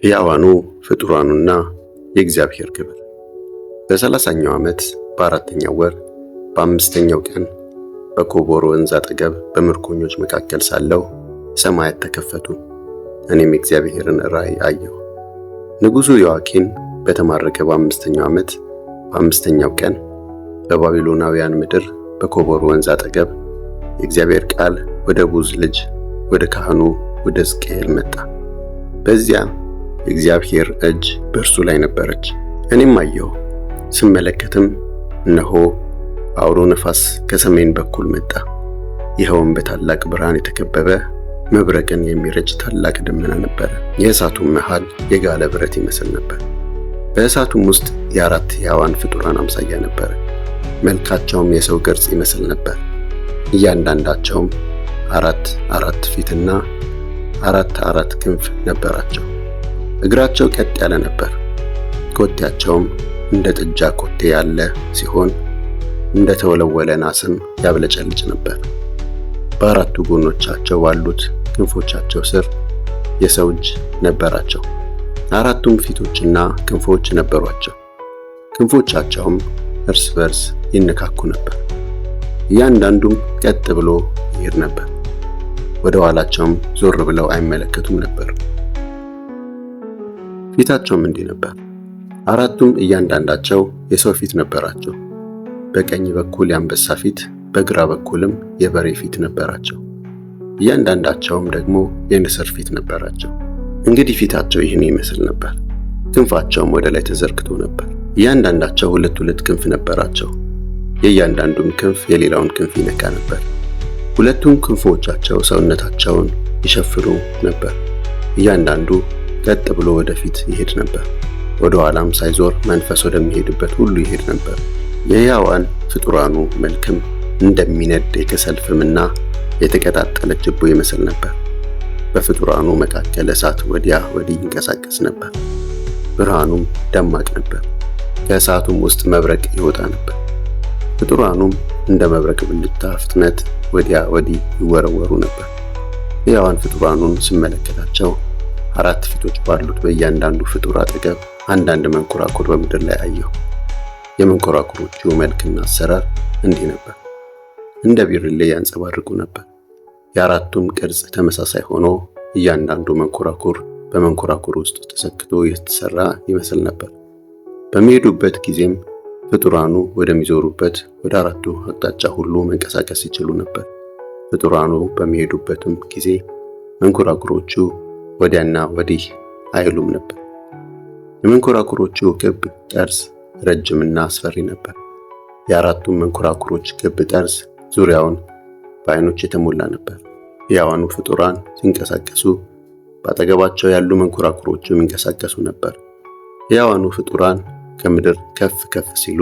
ሕያዋኑ ፍጡራኑና የእግዚአብሔር ክብር። በ30ኛው ዓመት በአራተኛው ወር በአምስተኛው ቀን በኮቦር ወንዝ አጠገብ በምርኮኞች መካከል ሳለሁ ሰማያት ተከፈቱ፣ እኔም የእግዚአብሔርን ራእይ አየሁ። ንጉሡ ዮአኪን በተማረከ በአምስተኛው ዓመት በአምስተኛው ቀን በባቢሎናውያን ምድር በኮቦር ወንዝ አጠገብ የእግዚአብሔር ቃል ወደ ቡዝ ልጅ ወደ ካህኑ ወደ ሕዝቅኤል መጣ። በዚያ የእግዚአብሔር እጅ በእርሱ ላይ ነበረች። እኔም አየሁ፣ ስመለከትም እነሆ አውሎ ነፋስ ከሰሜን በኩል መጣ። ይኸውም በታላቅ ብርሃን የተከበበ መብረቅን የሚረጭ ታላቅ ደመና ነበረ። የእሳቱም መሃል የጋለ ብረት ይመስል ነበር። በእሳቱም ውስጥ የአራት ሕያዋን ፍጡራን አምሳያ ነበረ። መልካቸውም የሰው ቅርጽ ይመስል ነበር። እያንዳንዳቸውም አራት ፊትና አራት ክንፍ ነበራቸው። እግራቸው ቀጥ ያለ ነበር። ኮቴያቸውም እንደ ጥጃ ኮቴ ያለ ሲሆን እንደ ተወለወለ ናስም ያብለጨልጭ ነበር። በአራቱ ጎኖቻቸው ባሉት ክንፎቻቸው ስር የሰው እጅ ነበራቸው። አራቱም ፊቶችና ክንፎች ነበሯቸው። ክንፎቻቸውም እርስ በርስ ይነካኩ ነበር። እያንዳንዱም ቀጥ ብሎ ይሄድ ነበር። ወደ ኋላቸውም ዞር ብለው አይመለከቱም ነበር። ፊታቸውም እንዲህ ነበር። አራቱም እያንዳንዳቸው የሰው ፊት ነበራቸው። በቀኝ በኩል የአንበሳ ፊት፣ በግራ በኩልም የበሬ ፊት ነበራቸው። እያንዳንዳቸውም ደግሞ የንስር ፊት ነበራቸው። እንግዲህ ፊታቸው ይህን ይመስል ነበር። ክንፋቸውም ወደ ላይ ተዘርግቶ ነበር። እያንዳንዳቸው ሁለት ክንፍ ነበራቸው። የእያንዳንዱም ክንፍ የሌላውን ክንፍ ይነካ ነበር። ሁለቱም ክንፎቻቸው ሰውነታቸውን ይሸፍኑ ነበር። እያንዳንዱ ቀጥ ብሎ ወደፊት ይሄድ ነበር። ወደ ኋላም ሳይዞር መንፈስ ወደሚሄድበት ሁሉ ይሄድ ነበር። የሕያዋን ፍጡራኑ መልክም እንደሚነድ የከሰል ፍምና የተቀጣጠለ ችቦ ይመስል ነበር። በፍጡራኑ መካከል እሳት ወዲያ ወዲህ ይንቀሳቀስ ነበር። ብርሃኑም ደማቅ ነበር። ከእሳቱም ውስጥ መብረቅ ይወጣ ነበር። ፍጡራኑም እንደ መብረቅ ብልጭታ ፍጥነት ወዲያ ወዲህ ይወረወሩ ነበር። ሕያዋን ፍጡራኑን ስመለከታቸው አራት ፊቶች ባሉት በእያንዳንዱ ፍጡር አጠገብ አንዳንድ መንኮራኩር በምድር ላይ አየሁ። የመንኮራኩሮቹ መልክና አሰራር እንዲህ ነበር። እንደ ቢርሌ ያንጸባርቁ ነበር። የአራቱም ቅርጽ ተመሳሳይ ሆኖ እያንዳንዱ መንኮራኩር በመንኮራኩር ውስጥ ተሰክቶ የተሰራ ይመስል ነበር። በሚሄዱበት ጊዜም ፍጡራኑ ወደሚዞሩበት ወደ አራቱ አቅጣጫ ሁሉ መንቀሳቀስ ይችሉ ነበር። ፍጡራኑ በሚሄዱበትም ጊዜ መንኮራኩሮቹ ወዲያና ወዲህ አይሉም ነበር። የመንኮራኩሮቹ ክብ ጠርዝ ረጅምና አስፈሪ ነበር። የአራቱም መንኮራኩሮች ክብ ጠርዝ ዙሪያውን በዓይኖች የተሞላ ነበር። ሕያዋኑ ፍጡራን ሲንቀሳቀሱ በአጠገባቸው ያሉ መንኮራኩሮቹም ይንቀሳቀሱ ነበር። ሕያዋኑ ፍጡራን ከምድር ከፍ ከፍ ሲሉ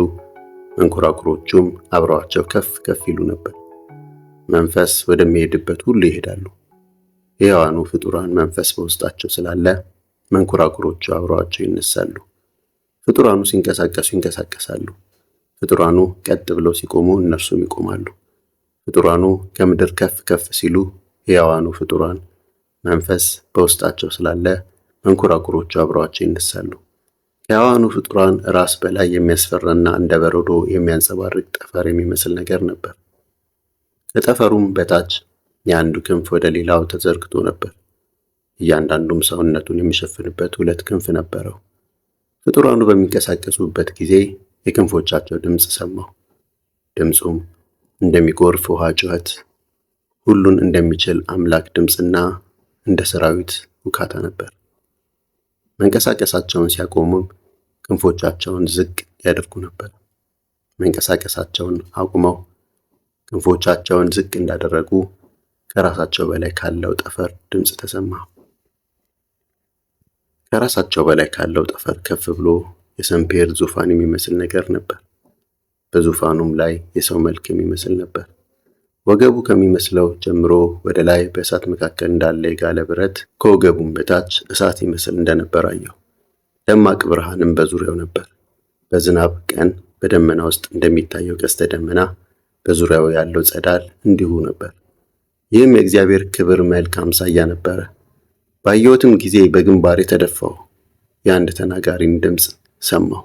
መንኮራኩሮቹም አብረዋቸው ከፍ ይሉ ነበር። መንፈስ ወደሚሄድበት ሁሉ ይሄዳሉ። ሕያዋኑ ፍጡራን መንፈስ በውስጣቸው ስላለ መንኮራኩሮቹ አብረዋቸው ይነሳሉ። ፍጡራኑ ሲንቀሳቀሱ ይንቀሳቀሳሉ። ፍጡራኑ ቀጥ ብለው ሲቆሙ እነርሱም ይቆማሉ። ፍጡራኑ ከምድር ከፍ ሲሉ ሕያዋኑ ፍጡራን መንፈስ በውስጣቸው ስላለ መንኮራኩሮቹ አብረዋቸው ይነሳሉ። ከሕያዋኑ ፍጡራን ራስ በላይ የሚያስፈራና እንደ በረዶ የሚያንጸባርቅ ጠፈር የሚመስል ነገር ነበር። ከጠፈሩም በታች የአንዱ ክንፍ ወደ ሌላው ተዘርግቶ ነበር። እያንዳንዱም ሰውነቱን የሚሸፍንበት ሁለት ክንፍ ነበረው። ፍጡራኑ በሚንቀሳቀሱበት ጊዜ የክንፎቻቸው ድምፅ ሰማሁ። ድምፁም እንደሚጎርፍ ውሃ ጩኸት፣ ሁሉን እንደሚችል አምላክ ድምፅና እንደ ሰራዊት ውካታ ነበር። መንቀሳቀሳቸውን ሲያቆሙም ክንፎቻቸውን ዝቅ ያደርጉ ነበር። መንቀሳቀሳቸውን አቁመው ክንፎቻቸውን ዝቅ እንዳደረጉ ከራሳቸው በላይ ካለው ጠፈር ድምፅ ተሰማ። ከራሳቸው በላይ ካለው ጠፈር ከፍ ብሎ የሰምፔር ዙፋን የሚመስል ነገር ነበር። በዙፋኑም ላይ የሰው መልክ የሚመስል ነበር። ወገቡ ከሚመስለው ጀምሮ ወደ ላይ በእሳት መካከል እንዳለ የጋለ ብረት፣ ከወገቡም በታች እሳት ይመስል እንደነበር አየሁ። ደማቅ ብርሃንም በዙሪያው ነበር። በዝናብ ቀን በደመና ውስጥ እንደሚታየው ቀስተ ደመና በዙሪያው ያለው ጸዳል እንዲሁ ነበር። ይህም የእግዚአብሔር ክብር መልክ አምሳያ ነበረ። ባየሁትም ጊዜ በግንባሬ ተደፋሁ። የአንድ ተናጋሪን ድምፅ ሰማሁ።